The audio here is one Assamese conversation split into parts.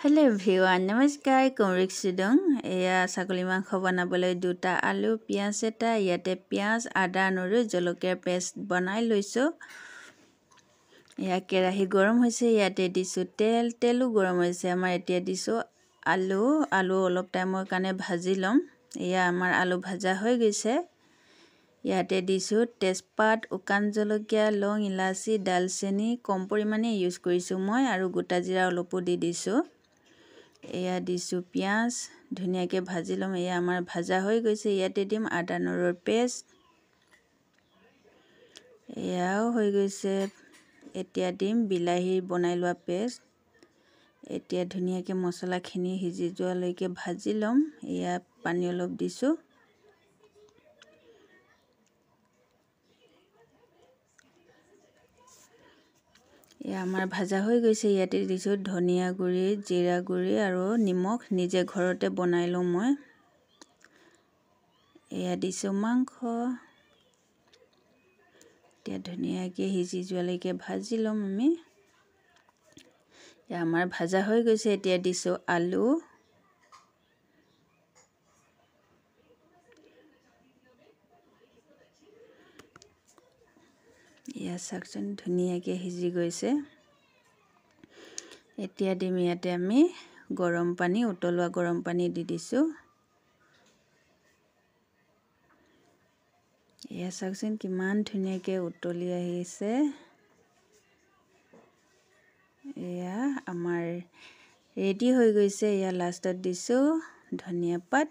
Hello everyone, নমস্কাৰ কমৰিক্সি দং এয়া ছাগলী মাংস বনাবলৈ দুটা আলু পিয়াজ এটা ইয়াতে পিয়াজ আদা নহৰু জলকীয়া পেষ্ট বনাই লৈছো এয়া কেৰাহী গৰম হৈছে ইয়াতে দিছো তেলো গৰম হৈছে আমাৰ এতিয়া দিছো আলু অলপ টাইমৰ কাৰণে ভাজি লম এয়া আমাৰ আলু ভাজা হৈ গৈছে ইয়াতে দিছো তেজপাত উকান জলকীয়া লং ইলাচি দালচেনি কম পৰিমাণে ইউজ কৰিছো মই আৰু গোটা জিৰা অলপো দি দিছো এয়া দিছো পিয়াজ ধুনিয়াকে ভাজি লম এয়া আমাৰ ভাজা হৈ গৈছে ইয়াতে দিম আদা নহৰুৰ পেষ্ট এয়াও হৈ গৈছে এতিয়া দিম বিলাহী বনাই লোৱা পেষ্ট এতিয়া ধুনিয়াকে মছলাখিনি সিজি যোৱালৈকে ভাজি লম এয়া পানী অলপ দিছো এয়া আমাৰ ভাজা হৈ গৈছে ইয়াতে দিছো ধনিয়া গুৰি জিৰা গুৰি আৰু নিমখ নিজে ঘৰতে বনাই লওঁ মই এয়া দিছো মাংস এতিয়া ধুনিয়াকে সিজি যোৱালৈকে ভাজি লম আমি এয়া আমাৰ ভাজা হৈ গৈছে এতিয়া দিছো আলু এয়া চাকচোন ধুনিয়াকে সিজি গৈছে এতিয়া দিম ইয়াতে আমি গৰম পানী উতলোৱা গৰম পানী দি দিছো এয়া চাকচোন কিমান ধুনিয়াকে উতলি আহিছে এয়া আমাৰ ৰেডি হৈ গৈছে এয়া লাষ্টত দিছো ধনিয়া পাত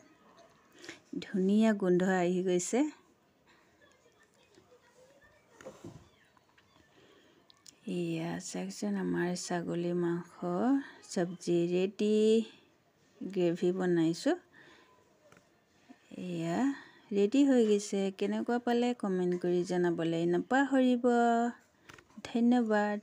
ধুনিয়া গোন্ধ আহি গৈছে এয়া চাকচোন আমাৰ ছাগলী মাংস সবজি ৰেডি গ্ৰেভি বনাইছো এয়া ৰেডি হৈ গৈছে কেনেকুৱা পালে কমেন্ট কৰি জনাবলৈ নাপাহৰিব ধন্যবাদ